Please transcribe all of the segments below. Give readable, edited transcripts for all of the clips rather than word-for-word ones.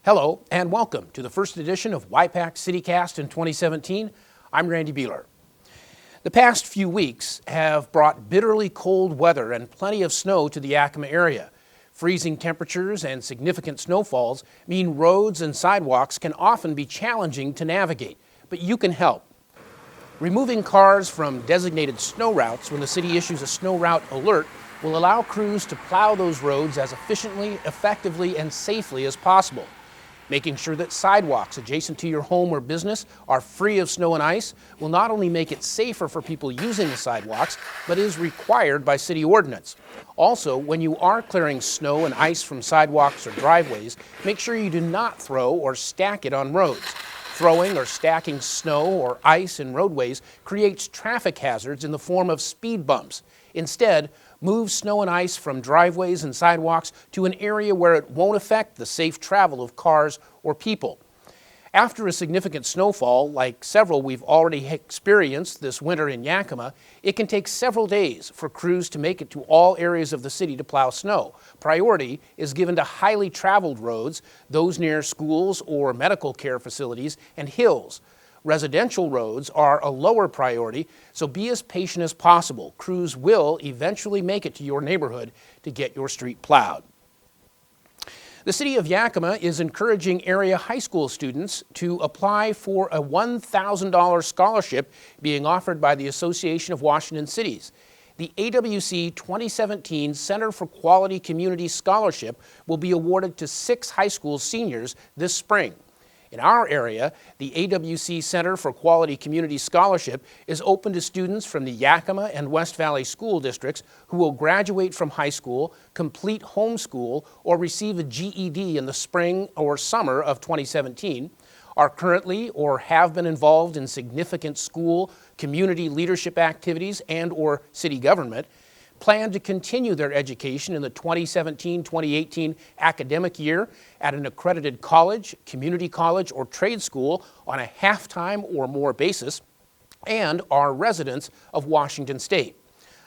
Hello and welcome to the first edition of Y-PAC CityCast in 2017. I'm Randy Beeler. The past few weeks have brought bitterly cold weather and plenty of snow to the Yakima area. Freezing temperatures and significant snowfalls mean roads and sidewalks can often be challenging to navigate, but you can help. Removing cars from designated snow routes when the city issues a snow route alert will allow crews to plow those roads as efficiently, effectively, and safely as possible. Making sure that sidewalks adjacent to your home or business are free of snow and ice will not only make it safer for people using the sidewalks, but is required by city ordinance. Also, when you are clearing snow and ice from sidewalks or driveways, make sure you do not throw or stack it on roads. Throwing or stacking snow or ice in roadways creates traffic hazards in the form of speed bumps. Instead, move snow and ice from driveways and sidewalks to an area where it won't affect the safe travel of cars or people. After a significant snowfall, like several we've already experienced this winter in Yakima, it can take several days for crews to make it to all areas of the city to plow snow. Priority is given to highly traveled roads, those near schools or medical care facilities, and hills. Residential roads are a lower priority, so be as patient as possible. Crews will eventually make it to your neighborhood to get your street plowed. The city of Yakima is encouraging area high school students to apply for a $1,000 scholarship being offered by the Association of Washington Cities. The AWC 2017 Center for Quality Community Scholarship will be awarded to 6 high school seniors this spring. In our area, the AWC Center for Quality Community Scholarship is open to students from the Yakima and West Valley school districts who will graduate from high school, complete homeschool, or receive a GED in the spring or summer of 2017, are currently or have been involved in significant school, community leadership activities, and or city government, plan to continue their education in the 2017-2018 academic year at an accredited college, community college, or trade school on a half-time or more basis, and are residents of Washington State.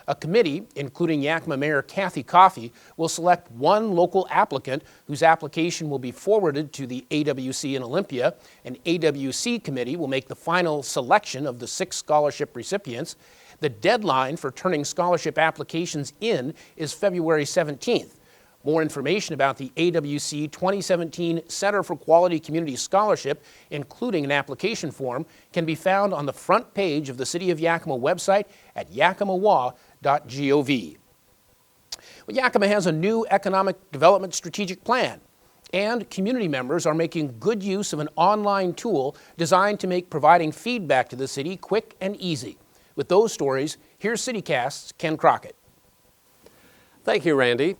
A committee, including Yakima Mayor Kathy Coffey, will select one local applicant whose application will be forwarded to the AWC in Olympia. An AWC committee will make the final selection of the 6 scholarship recipients. The deadline for turning scholarship applications in is February 17th. More information about the AWC 2017 Center for Quality Community Scholarship, including an application form, can be found on the front page of the City of Yakima website at yakimawa.gov. Well, Yakima has a new economic development strategic plan, and community members are making good use of an online tool designed to make providing feedback to the city quick and easy. With those stories, here's CityCast's Ken Crockett. Thank you, Randy.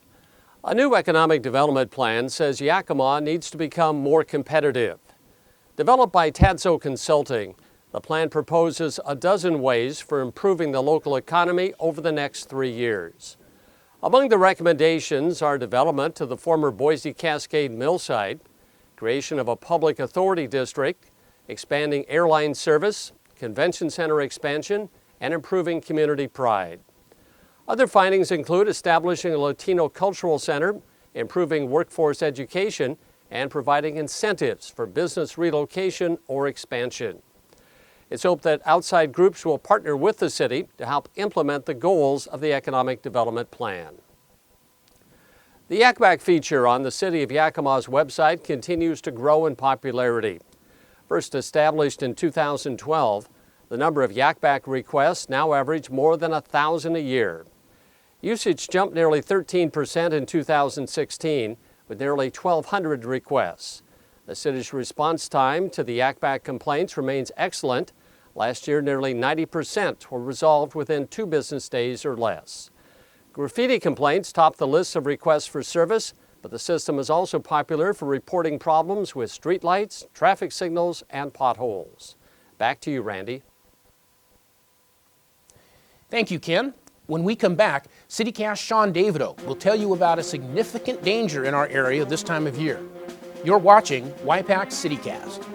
A new economic development plan says Yakima needs to become more competitive. Developed by Tadso Consulting, the plan proposes a dozen ways for improving the local economy over the next 3 years. Among the recommendations are development of the former Boise Cascade mill site, creation of a public authority district, expanding airline service, convention center expansion, and improving community pride. Other findings include establishing a Latino cultural center, improving workforce education, and providing incentives for business relocation or expansion. It's hoped that outside groups will partner with the city to help implement the goals of the Economic Development Plan. The Y-PAC feature on the City of Yakima's website continues to grow in popularity. First established in 2012, the number of Y-PAC requests now average more than 1,000 a year. Usage jumped nearly 13% in 2016, with nearly 1,200 requests. The city's response time to the Y-PAC complaints remains excellent. Last year, nearly 90% were resolved within 2 business days or less. Graffiti complaints topped the list of requests for service, but the system is also popular for reporting problems with streetlights, traffic signals, and potholes. Back to you, Randy. Thank you, Ken. When we come back, CityCast Sean Davido will tell you about a significant danger in our area this time of year. You're watching Y-PAC CityCast.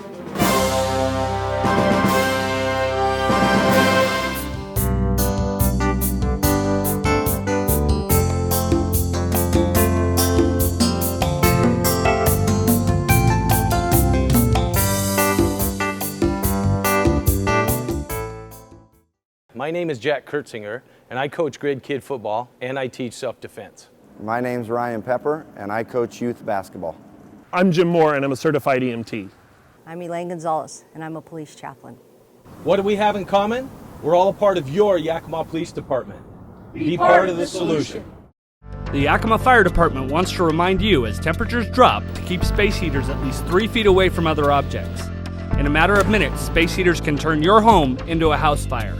My name is Jack Kurtzinger, and I coach grade kid football, and I teach self-defense. My name's Ryan Pepper, and I coach youth basketball. I'm Jim Moore, and I'm a certified EMT. I'm Elaine Gonzalez, and I'm a police chaplain. What do we have in common? We're all a part of your Yakima Police Department. Be part of the solution. The Yakima Fire Department wants to remind you as temperatures drop to keep space heaters at least 3 feet away from other objects. In a matter of minutes, space heaters can turn your home into a house fire.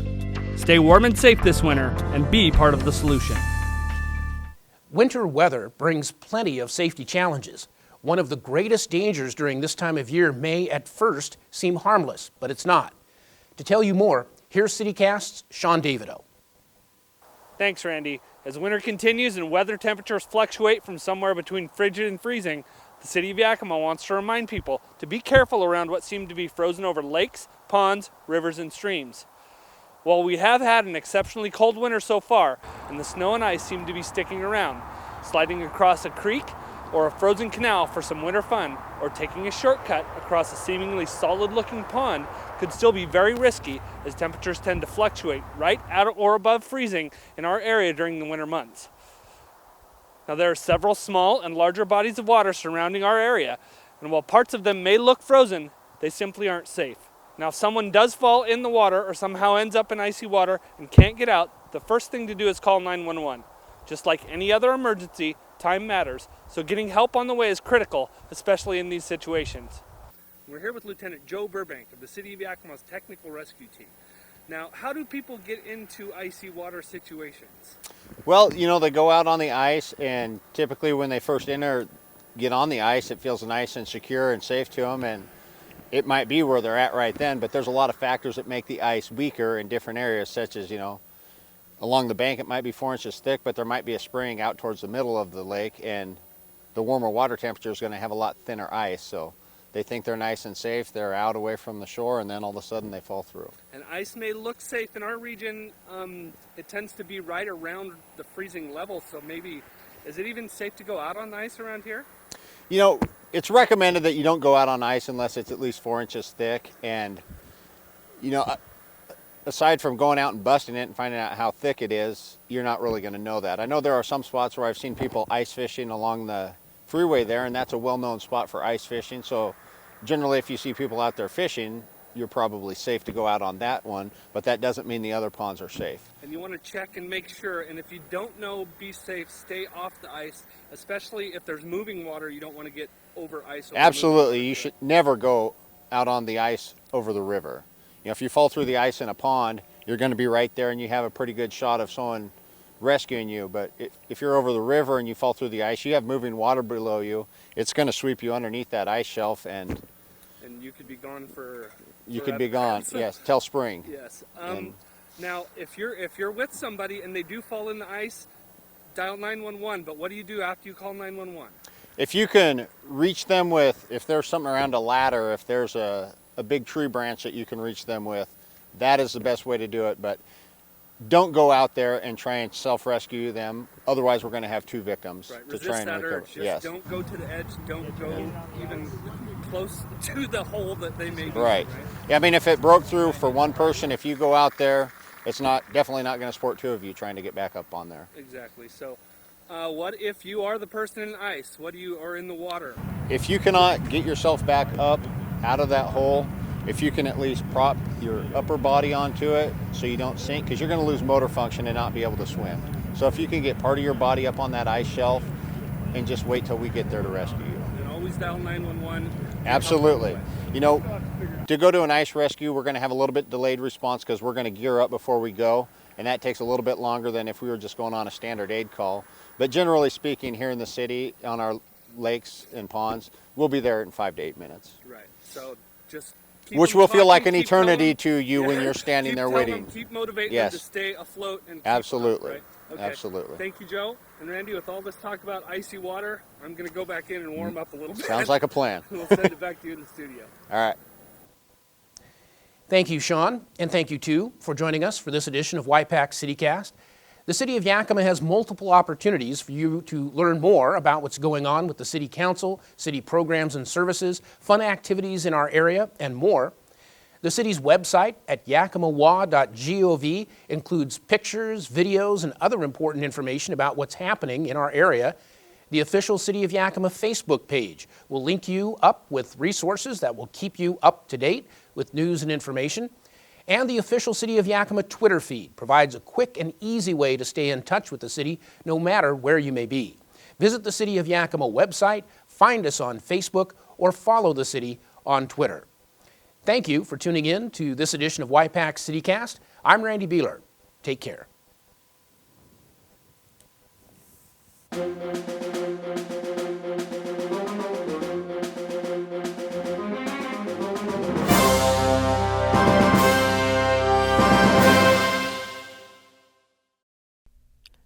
Stay warm and safe this winter and be part of the solution. Winter weather brings plenty of safety challenges. One of the greatest dangers during this time of year may at first seem harmless, but it's not. To tell you more, here's CityCast's Sean Davidow. Thanks, Randy. As winter continues and weather temperatures fluctuate from somewhere between frigid and freezing, the city of Yakima wants to remind people to be careful around what seem to be frozen over lakes, ponds, rivers, and streams. While we have had an exceptionally cold winter so far, and the snow and ice seem to be sticking around, sliding across a creek or a frozen canal for some winter fun, or taking a shortcut across a seemingly solid-looking pond could still be very risky, as temperatures tend to fluctuate right at or above freezing in our area during the winter months. Now, there are several small and larger bodies of water surrounding our area, and while parts of them may look frozen, they simply aren't safe. Now, if someone does fall in the water or somehow ends up in icy water and can't get out, the first thing to do is call 911. Just like any other emergency, time matters, so getting help on the way is critical, especially in these situations. We're here with Lieutenant Joe Burbank of the City of Yakima's Technical Rescue Team. Now, how do people get into icy water situations? Well, you know, they go out on the ice, and typically when they first get on the ice, it feels nice and secure and safe to them, and it might be where they're at right then, but there's a lot of factors that make the ice weaker in different areas, such as, you know, along the bank it might be 4 inches thick, but there might be a spring out towards the middle of the lake, and the warmer water temperature is going to have a lot thinner ice, so they think they're nice and safe, they're out away from the shore, and then all of a sudden they fall through. And ice may look safe in our region. It tends to be right around the freezing level, so maybe, is it even safe to go out on the ice around here? You know, it's recommended that you don't go out on ice unless it's at least 4 inches thick, and, you know, aside from going out and busting it and finding out how thick it is, you're not really going to know that. I know there are some spots where I've seen people ice fishing along the freeway there, and that's a well-known spot for ice fishing, so generally if you see people out there fishing, you're probably safe to go out on that one, but that doesn't mean the other ponds are safe. And you want to check and make sure, and if you don't know, be safe, stay off the ice, especially if there's moving water. You don't want to get over ice. Absolutely, you should never go out on the ice over the river. You know, if you fall through the ice in a pond, you're going to be right there and you have a pretty good shot of someone rescuing you, but if you're over the river and you fall through the ice, you have moving water below you, it's going to sweep you underneath that ice shelf, and you could be gone for you could be gone, yes, till spring. Yes. Now, if you're with somebody and they do fall in the ice, dial 911, but what do you do after you call 911? If you can reach them with, if there's something around a ladder, if there's a big tree branch that you can reach them with, that is the best way to do it, but don't go out there and try and self-rescue them. Otherwise, we're going to have 2 victims to try and recover. Yes. Don't go to the edge. Don't go even close to the hole that they may be. Right. Yeah, I mean, if it broke through for one person, if you go out there, it's definitely not going to support 2 of you trying to get back up on there. Exactly. So, what if you are the person in ice? What do you are in the water? If you cannot get yourself back up out of that hole, if you can at least prop your upper body onto it so you don't sink, because you're going to lose motor function and not be able to swim. So if you can get part of your body up on that ice shelf and just wait till we get there to rescue you. And always dial 911. Absolutely. You know, to go to an ice rescue, we're going to have a little bit delayed response because we're going to gear up before we go, and that takes a little bit longer than if we were just going on a standard aid call. But generally speaking, here in the city, on our lakes and ponds, we'll be there in 5 to 8 minutes. Right. So just which will feel like an eternity to you when you're standing there waiting. Keep motivating them to stay afloat and keep absolutely. Up, right? Okay. Absolutely. Thank you, Joe. And Randy, with all this talk about icy water, I'm going to go back in and warm up a little bit. Sounds like a plan. We'll send it back to you in the studio. All right. Thank you, Sean, and thank you, too, for joining us for this edition of Y-PAC CityCast. The City of Yakima has multiple opportunities for you to learn more about what's going on with the City Council, city programs and services, fun activities in our area, and more. The city's website at yakimawa.gov includes pictures, videos, and other important information about what's happening in our area. The official City of Yakima Facebook page will link you up with resources that will keep you up to date with news and information. And the official City of Yakima Twitter feed provides a quick and easy way to stay in touch with the city no matter where you may be. Visit the City of Yakima website, find us on Facebook, or follow the city on Twitter. Thank you for tuning in to this edition of Y-PAC CityCast. I'm Randy Beeler. Take care.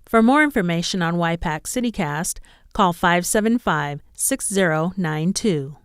For more information on Y-PAC CityCast, call 575-6092.